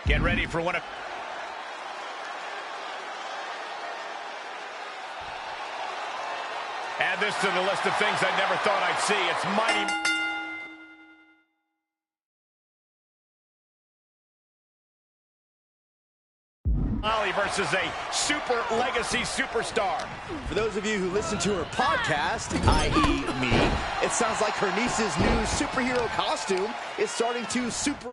Get ready for one of... Add this to the list of things I never thought I'd see. It's mighty... Molly versus a super legacy superstar. For those of you who listen to her podcast, i.e. me, it sounds like her niece's new superhero costume is starting to super...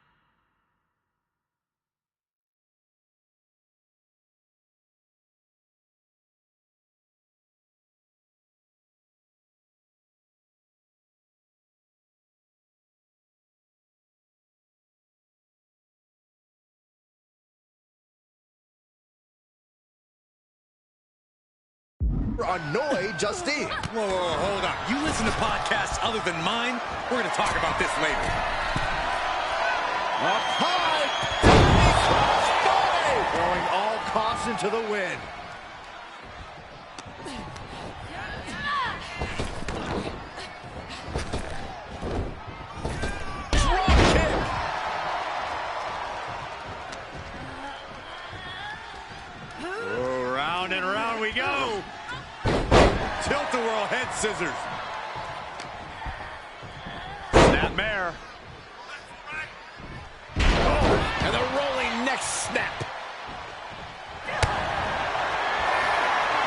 annoy Justine. Whoa, hold on. You listen to podcasts other than mine? We're going to talk about this later. Up high. Throwing all caution to the wind. Round and round we go. Tilt-a-whirl head scissors. Snapmare. Oh, and the rolling neck snap.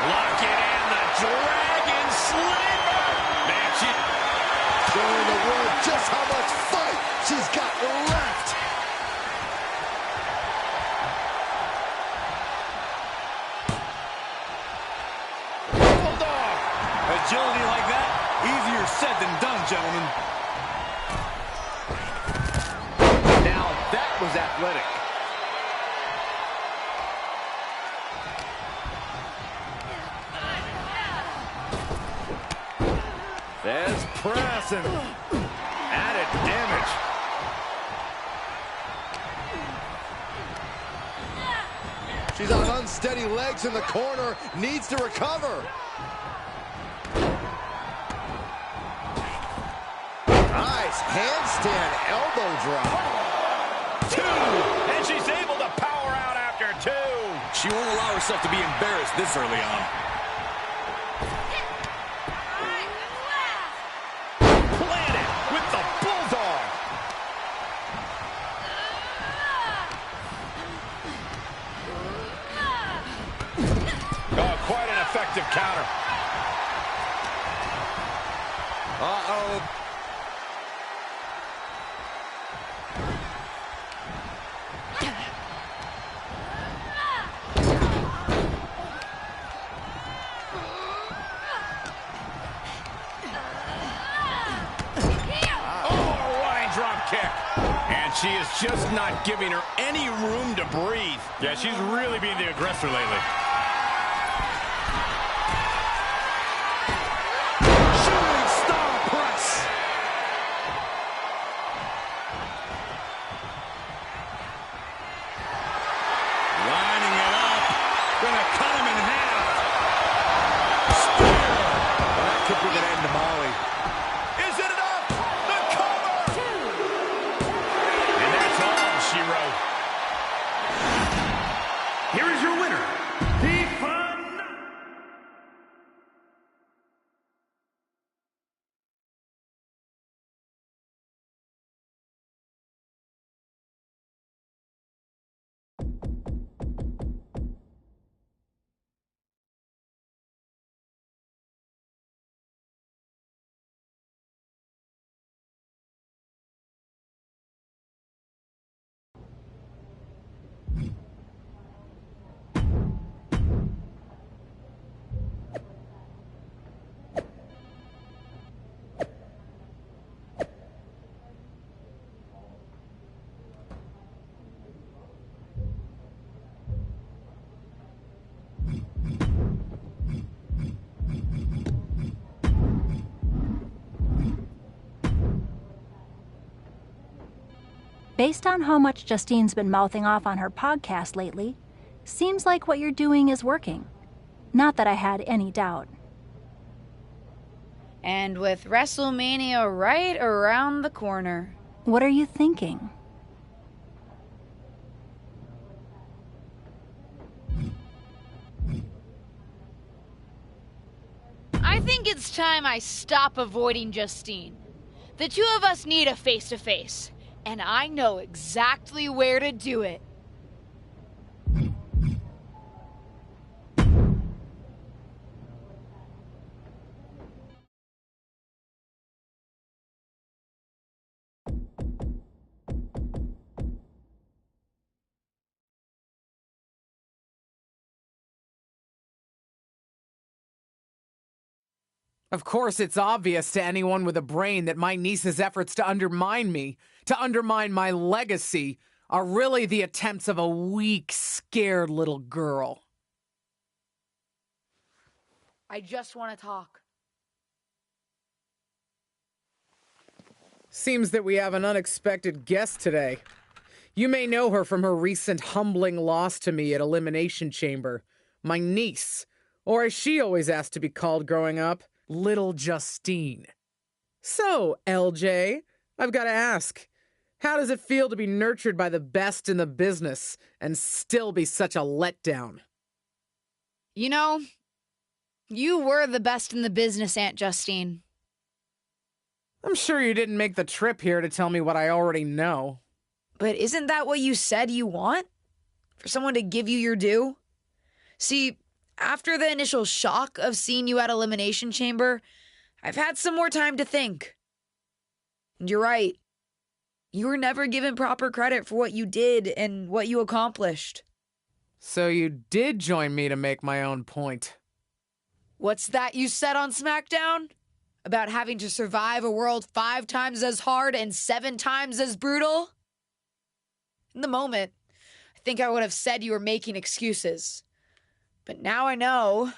Lock it in, the dragon sleeper. Man, she's showing the world just how much fight she's got left. Agility like that, easier said than done, gentlemen. Now that was athletic. There's press and added damage. She's on unsteady legs in the corner, needs to recover. Nice handstand elbow drop. 2, and she's able to power out after 2. She won't allow herself to be embarrassed this early on. Planted with the bulldog. Oh, quite an effective counter. Uh-oh. And she is just not giving her any room to breathe. Yeah, she's really being the aggressor lately. Shooting star press. Lining it up. Gonna cut him in half. Spear. That could be the end to Molly. Is it enough? The cover! And that's all she wrote. Here is your winner, the Fun. Based on how much Justine's been mouthing off on her podcast lately, seems like what you're doing is working. Not that I had any doubt. And with WrestleMania right around the corner. What are you thinking? I think it's time I stop avoiding Justine. The two of us need a face-to-face, and I know exactly where to do it. Of course, it's obvious to anyone with a brain that my niece's efforts to undermine me, to undermine my legacy, are really the attempts of a weak, scared little girl. I just want to talk. Seems that we have an unexpected guest today. You may know her from her recent humbling loss to me at Elimination Chamber. My niece, or as she always asked to be called growing up, Little Justine. So, LJ, I've got to ask, how does it feel to be nurtured by the best in the business and still be such a letdown? You know, you were the best in the business, Aunt Justine. I'm sure you didn't make the trip here to tell me what I already know. But isn't that what you said you want? For someone to give you your due? See, after the initial shock of seeing you at Elimination Chamber, I've had some more time to think. And you're right. You were never given proper credit for what you did and what you accomplished. So you did join me to make my own point. What's that you said on SmackDown? About having to survive a world 5 times as hard and 7 times as brutal? In the moment, I think I would have said you were making excuses. But now I know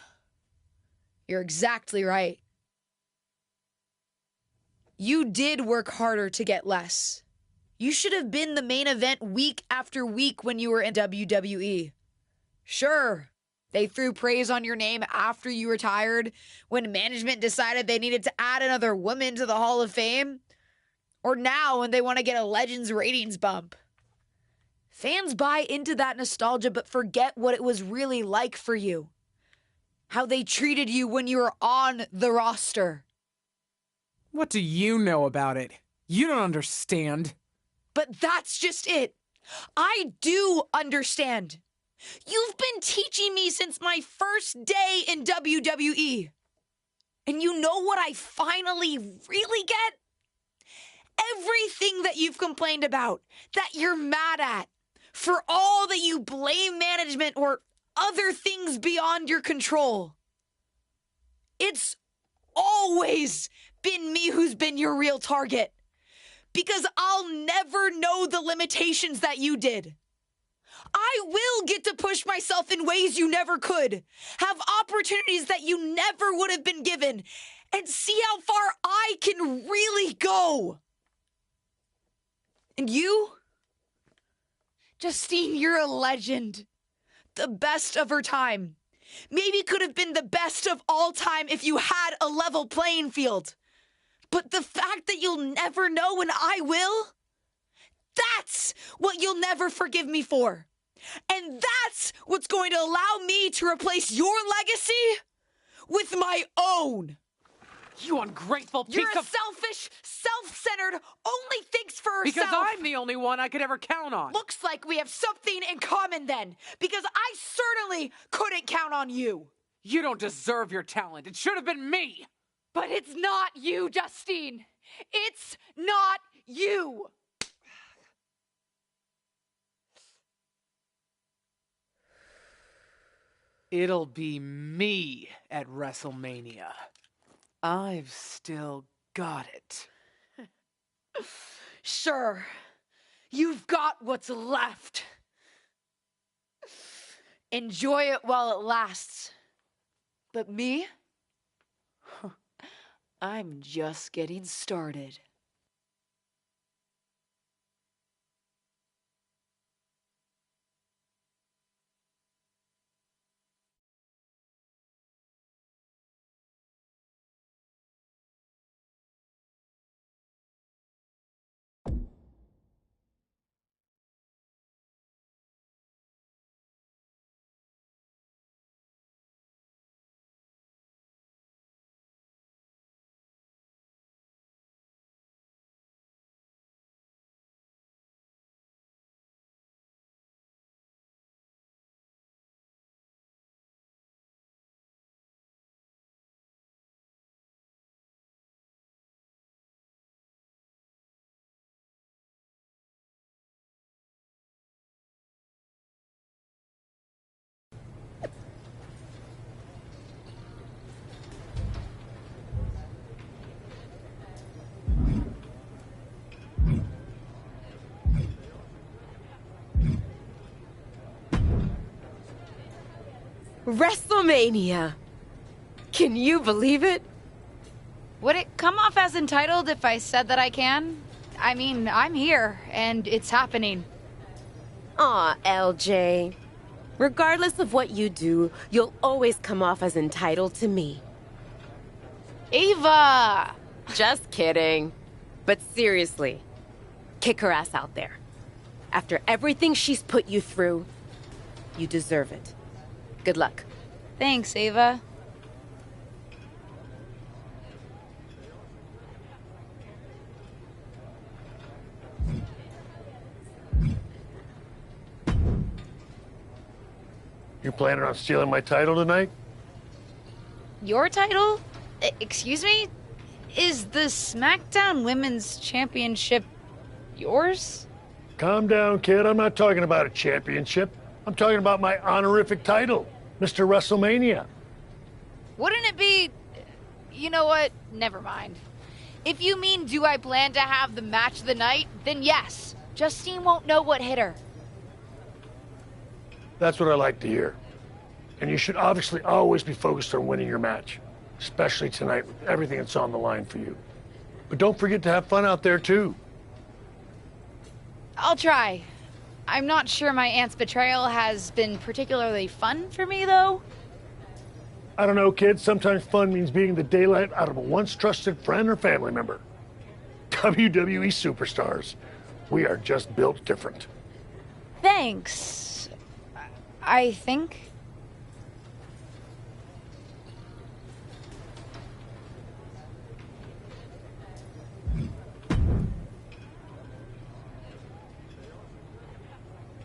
you're exactly right. You did work harder to get less. You should have been the main event week after week when you were in WWE. Sure, they threw praise on your name after you retired when management decided they needed to add another woman to the Hall of Fame. Or now when they want to get a Legends ratings bump. Fans buy into that nostalgia but forget what it was really like for you. How they treated you when you were on the roster. What do you know about it? You don't understand. But that's just it. I do understand. You've been teaching me since my first day in WWE. And you know what I finally really get? Everything that you've complained about, that you're mad at, for all that you blame management or other things beyond your control. It's always been me who's been your real target. Because I'll never know the limitations that you did. I will get to push myself in ways you never could, have opportunities that you never would have been given, and see how far I can really go. And you? Justine, you're a legend. The best of her time. Maybe could have been the best of all time if you had a level playing field. But the fact that you'll never know and I will, that's what you'll never forgive me for. And that's what's going to allow me to replace your legacy with my own. You ungrateful piece You're a of... selfish, self-centered, only thinks for herself. Because I'm the only one I could ever count on. Looks like we have something in common then, because I certainly couldn't count on you. You don't deserve your talent. It should have been me. But it's not you, Justine. It's not you. It'll be me at WrestleMania. I've still got it. Sure, you've got what's left. Enjoy it while it lasts. But me? I'm just getting started. WrestleMania. Can you believe it? Would it come off as entitled if I said that I can? I mean, I'm here, and it's happening. Aw, LJ. Regardless of what you do, you'll always come off as entitled to me. Ava! Just kidding. But seriously, kick her ass out there. After everything she's put you through, you deserve it. Good luck. Thanks, Ava. You planning on stealing my title tonight? Your title? Excuse me? Is the SmackDown Women's Championship yours? Calm down, kid. I'm not talking about a championship. I'm talking about my honorific title, Mr. WrestleMania. Wouldn't it be... You know what? Never mind. If you mean do I plan to have the match of the night, then yes. Justine won't know what hit her. That's what I like to hear. And you should obviously always be focused on winning your match, especially tonight with everything that's on the line for you. But don't forget to have fun out there, too. I'll try. I'm not sure my aunt's betrayal has been particularly fun for me, though. I don't know, kid. Sometimes fun means beating the daylight out of a once trusted friend or family member. WWE superstars. We are just built different. Thanks. I think.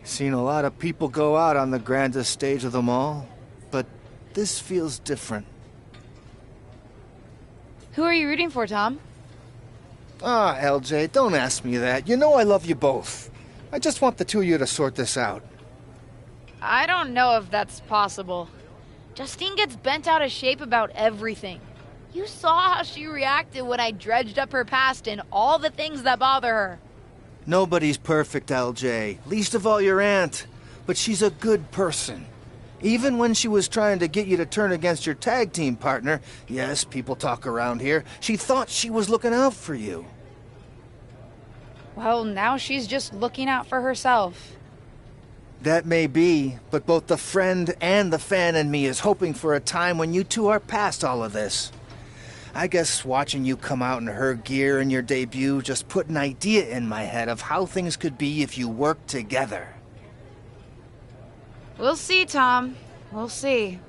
Seen a lot of people go out on the grandest stage of them all, but this feels different. Who are you rooting for, Tom? Ah, LJ, don't ask me that. You know I love you both. I just want the two of you to sort this out. I don't know if that's possible. Justine gets bent out of shape about everything. You saw how she reacted when I dredged up her past and all the things that bother her. Nobody's perfect, LJ. Least of all your aunt. But she's a good person. Even when she was trying to get you to turn against your tag team partner, yes, people talk around here, she thought she was looking out for you. Well, now she's just looking out for herself. That may be, but both the friend and the fan in me is hoping for a time when you two are past all of this. I guess watching you come out in her gear in your debut just put an idea in my head of how things could be if you worked together. We'll see, Tom. We'll see.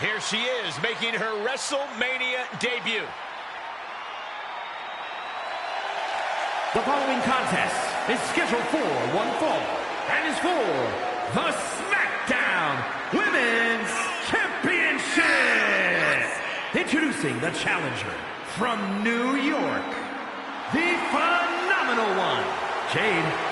Here she is, making her WrestleMania debut. The following contest is scheduled for one fall and is for the SmackDown Women's Championship. Introducing the challenger from New York, the phenomenal one, Jade.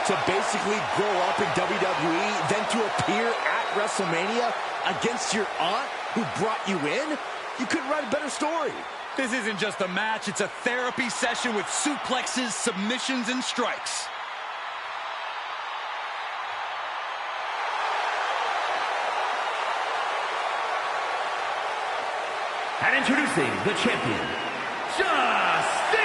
To basically grow up in WWE, then to appear at WrestleMania against your aunt who brought you in? You couldn't write a better story. This isn't just a match, it's a therapy session with suplexes, submissions, and strikes. And introducing the champion, Justine!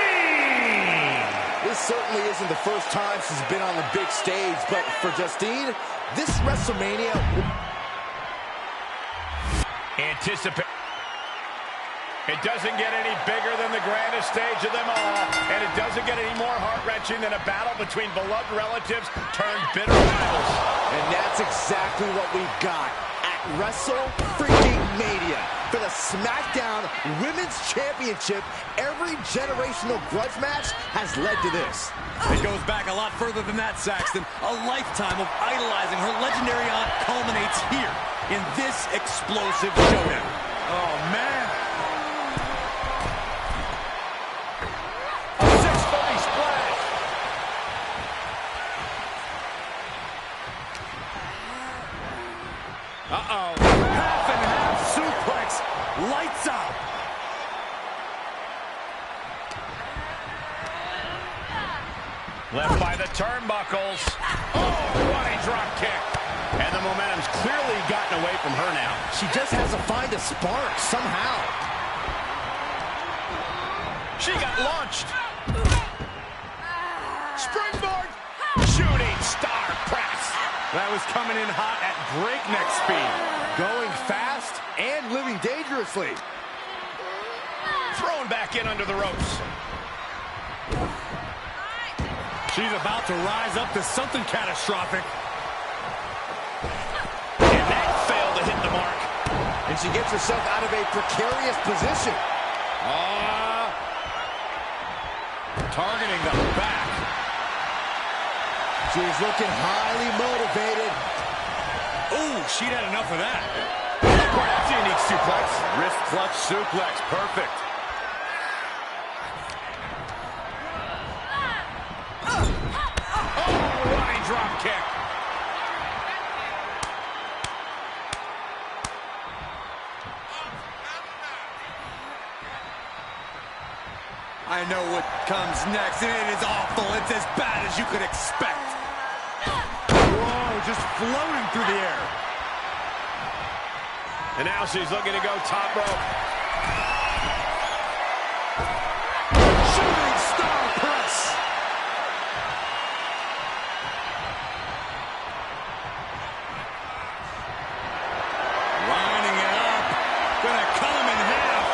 This certainly isn't the first time she's been on the big stage, but for Justine, this WrestleMania... Anticipate. It doesn't get any bigger than the grandest stage of them all, and it doesn't get any more heart-wrenching than a battle between beloved relatives turned bitter rivals. And that's exactly what we've got at WrestleMania for the SmackDown Women's Championship. Every generational grudge match has led to this. It goes back a lot further than that, Saxton. A lifetime of idolizing her legendary aunt culminates here in this explosive showdown. Oh, man. A 630 splash. Uh-oh. Half and half suplex. Lights out. Left by the turnbuckles. Oh, what a drop kick. And the momentum's clearly gotten away from her now. She just has to find a spark somehow. She got launched. Springboard. Shooting star press. That was coming in hot at breakneck speed. Going fast and living dangerously. Thrown back in under the ropes. She's about to rise up to something catastrophic. And that failed to hit the mark. And she gets herself out of a precarious position. Targeting the back. She's looking highly motivated. Ooh, she'd had enough of that. Boy, that's a unique suplex. Wrist clutch suplex, perfect. Oh, running drop kick. I know what comes next, and it is awful. It's as bad as you could expect. Whoa, just floating through the air. And now she's looking to go top rope. Shooting star press. Lining it up. Gonna cut him in half.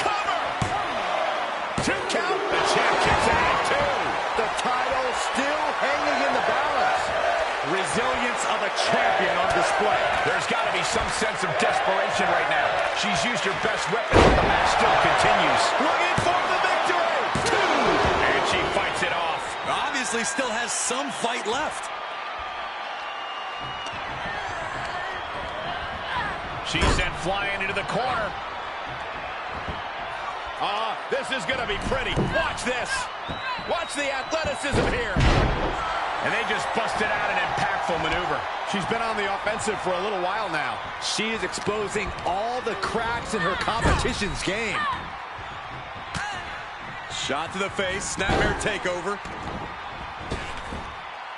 Cover. 2 count. The champ kicks out at 2. The title still hanging in the balance. Resilience of a champion on display. There's got to be some sense of desperation right now. She's used her best weapon, but the match still continues. Looking for the victory. 2. And she fights it off. Obviously still has some fight left. She's sent flying into the corner. This is going to be pretty. Watch this. Watch the athleticism here. And they just busted out an impactful maneuver. She's been on the offensive for a little while now. She is exposing all the cracks in her competition's game. Shot to the face, snapmare takeover.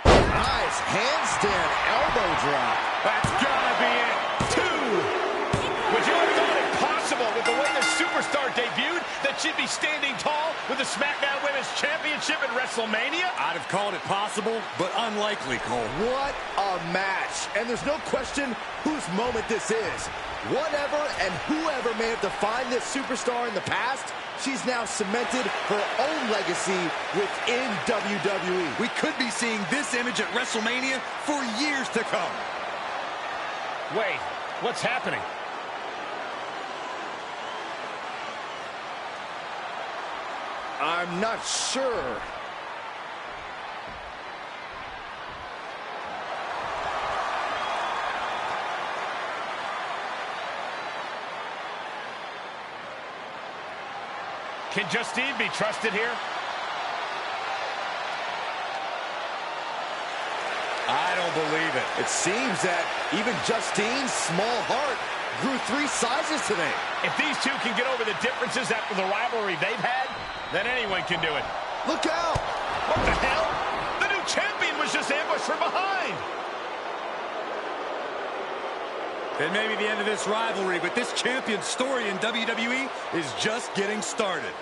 Nice handstand elbow drop. That's gotta be it. 2. Would you have thought it possible with the way the superstar debuted that she'd be standing tall with the SmackDown Women's Championship at WrestleMania? I'd have called it possible, but unlikely, Cole. What a match. And there's no question whose moment this is. Whatever and whoever may have defined this superstar in the past, she's now cemented her own legacy within WWE. We could be seeing this image at WrestleMania for years to come. Wait, what's happening? I'm not sure. Can Justine be trusted here? I don't believe it. It seems that even Justine's small heart grew 3 sizes today. If these two can get over the differences after the rivalry they've had, then anyone can do it. Look out! What the hell? The new champion was just ambushed from behind. It may be the end of this rivalry, but this champion's story in WWE is just getting started.